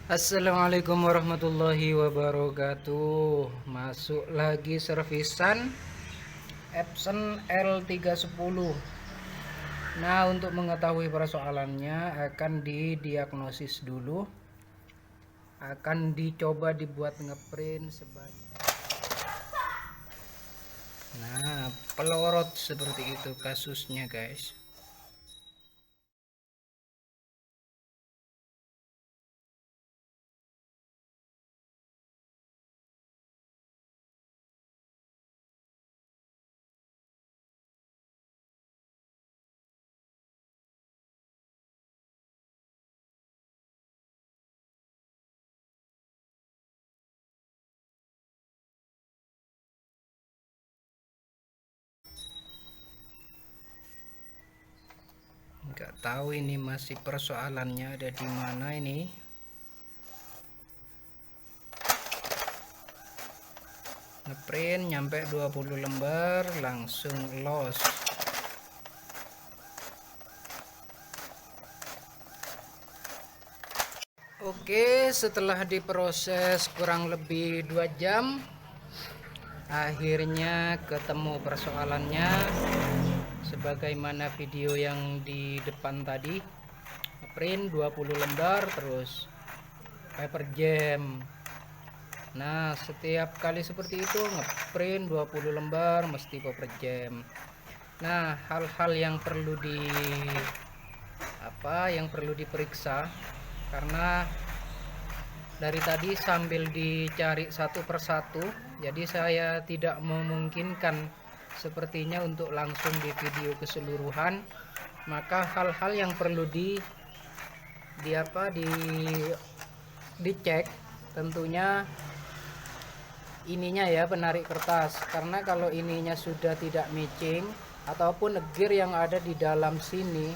Assalamualaikum warahmatullahi wabarakatuh. Masuk lagi servisan Epson L310. Nah, untuk mengetahui persoalannya akan didiagnosis dulu. Akan dicoba dibuat ngeprint sebanyak. Nah, pelorot seperti itu kasusnya, guys. Nggak tahu ini masih persoalannya ada di mana ini. Ngeprint nyampe 20 lembar langsung loss. Oke, setelah diproses kurang lebih 2 jam, akhirnya ketemu persoalannya. Sebagaimana video yang di depan tadi, print 20 lembar terus paper jam. Nah, setiap kali seperti itu ngeprint 20 lembar mesti paper jam. Nah, hal-hal yang perlu diperiksa, karena dari tadi sambil dicari satu persatu, jadi saya tidak memungkinkan sepertinya untuk langsung di video keseluruhan. Maka hal-hal yang perlu dicek tentunya ininya ya, penarik kertas, karena kalau ininya sudah tidak matching ataupun gear yang ada di dalam sini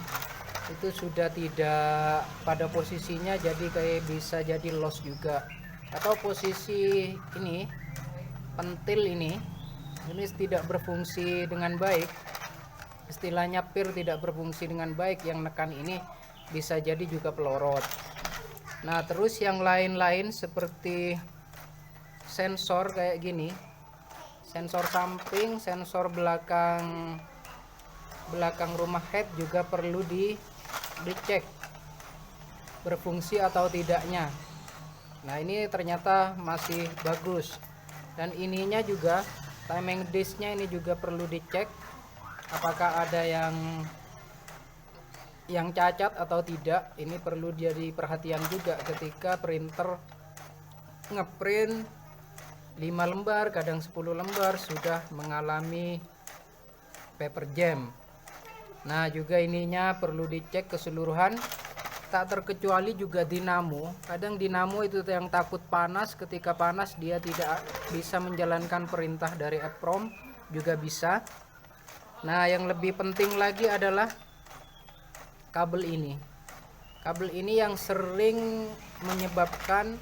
itu sudah tidak pada posisinya, jadi kayak bisa jadi loss juga. Atau posisi ini pentil ini tidak berfungsi dengan baik, istilahnya pir tidak berfungsi dengan baik, yang nekan ini bisa jadi juga pelorot. Nah, terus yang lain-lain seperti sensor kayak gini, sensor samping, sensor belakang rumah head juga perlu dicek berfungsi atau tidaknya. Nah, ini ternyata masih bagus. Dan ininya juga, timing disknya ini juga perlu dicek apakah ada yang cacat atau tidak. Ini perlu jadi perhatian juga ketika printer ngeprint 5 lembar kadang 10 lembar sudah mengalami paper jam. Nah, juga ininya perlu dicek keseluruhan, tak terkecuali juga dinamo. Kadang dinamo itu yang takut panas, ketika panas dia tidak bisa menjalankan perintah dari EPROM juga bisa. Nah, yang lebih penting lagi adalah kabel ini. Kabel ini yang sering menyebabkan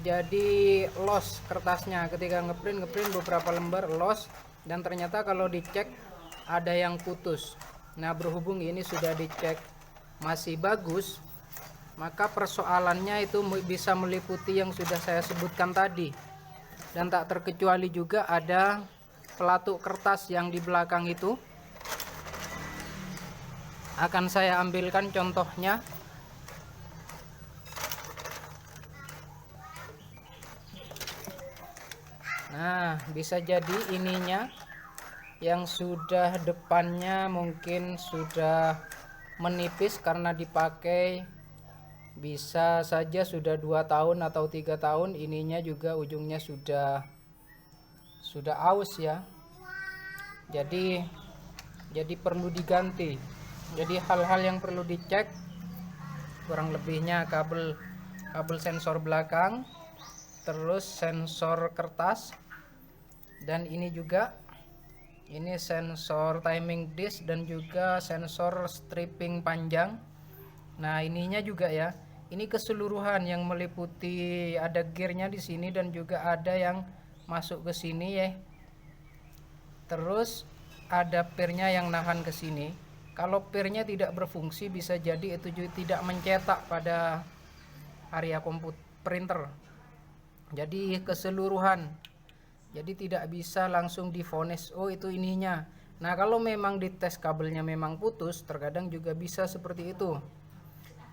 jadi loss kertasnya ketika ngeprint beberapa lembar loss, dan ternyata kalau dicek ada yang putus. Nah, berhubung ini sudah dicek masih bagus, maka persoalannya itu bisa meliputi yang sudah saya sebutkan tadi. Dan tak terkecuali juga ada pelatuk kertas yang di belakang itu. Akan saya ambilkan contohnya. Nah, bisa jadi ininya yang sudah depannya mungkin sudah menipis karena dipakai, bisa saja sudah 2 tahun atau 3 tahun, ininya juga ujungnya sudah aus ya. Jadi perlu diganti. Jadi hal-hal yang perlu dicek kurang lebihnya kabel sensor belakang, terus sensor kertas, dan ini juga ini sensor timing disk dan juga sensor stripping panjang. Nah, ininya juga ya. Ini keseluruhan yang meliputi ada gearnya di sini dan juga ada yang masuk ke sini ya. Terus ada pirnya yang nahan ke sini. Kalau pirnya tidak berfungsi bisa jadi itu juga tidak mencetak pada area printer. Jadi keseluruhan. Jadi tidak bisa langsung divonis oh itu ininya. Nah, kalau memang dites kabelnya memang putus, terkadang juga bisa seperti itu.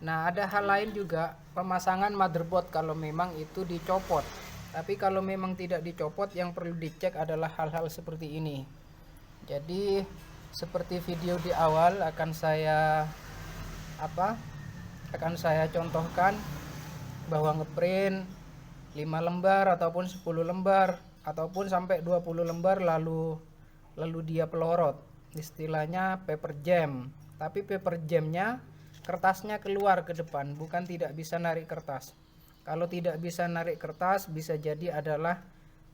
Nah, ada hal lain juga, pemasangan motherboard kalau memang itu dicopot. Tapi kalau memang tidak dicopot, yang perlu dicek adalah hal-hal seperti ini. Jadi seperti video di awal akan saya contohkan bahwa ngeprint 5 lembar ataupun 10 lembar ataupun sampai 20 lembar lalu dia pelorot. Istilahnya paper jam. Tapi paper jamnya kertasnya keluar ke depan, bukan tidak bisa narik kertas. Kalau tidak bisa narik kertas, bisa jadi adalah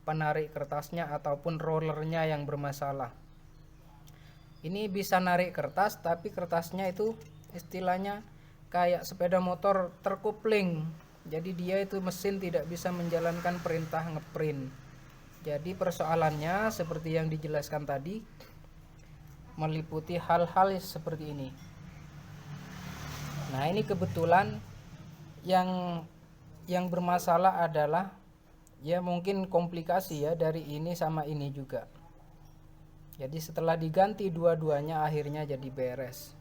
penarik kertasnya ataupun rollernya yang bermasalah. Ini bisa narik kertas, tapi kertasnya itu istilahnya kayak sepeda motor terkupling. Jadi dia itu mesin tidak bisa menjalankan perintah ngeprint. Jadi persoalannya seperti yang dijelaskan tadi, meliputi hal-hal seperti ini. Nah, ini kebetulan yang bermasalah adalah ya mungkin komplikasi ya dari ini sama ini juga. Jadi setelah diganti dua-duanya akhirnya jadi beres.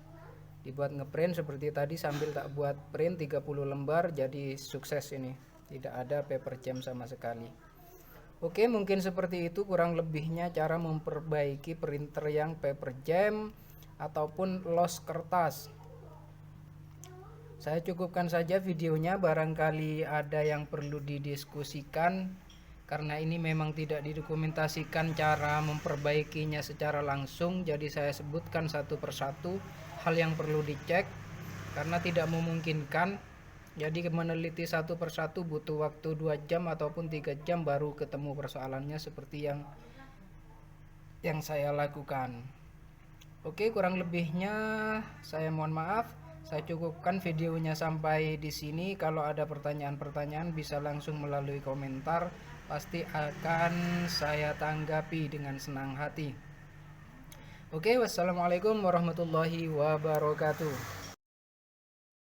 Dibuat ngeprint seperti tadi sambil tak buat print 30 lembar, jadi sukses ini. Tidak ada paper jam sama sekali. Oke, mungkin seperti itu kurang lebihnya cara memperbaiki printer yang paper jam ataupun loss kertas. Saya cukupkan saja videonya, barangkali ada yang perlu didiskusikan karena ini memang tidak didokumentasikan cara memperbaikinya secara langsung. Jadi saya sebutkan satu persatu hal yang perlu dicek karena tidak memungkinkan. Jadi meneliti satu persatu butuh waktu 2 jam ataupun 3 jam baru ketemu persoalannya seperti yang saya lakukan. Oke, kurang lebihnya saya mohon maaf. Saya cukupkan videonya sampai di sini. Kalau ada pertanyaan-pertanyaan bisa langsung melalui komentar, pasti akan saya tanggapi dengan senang hati. Oke, wassalamualaikum warahmatullahi wabarakatuh.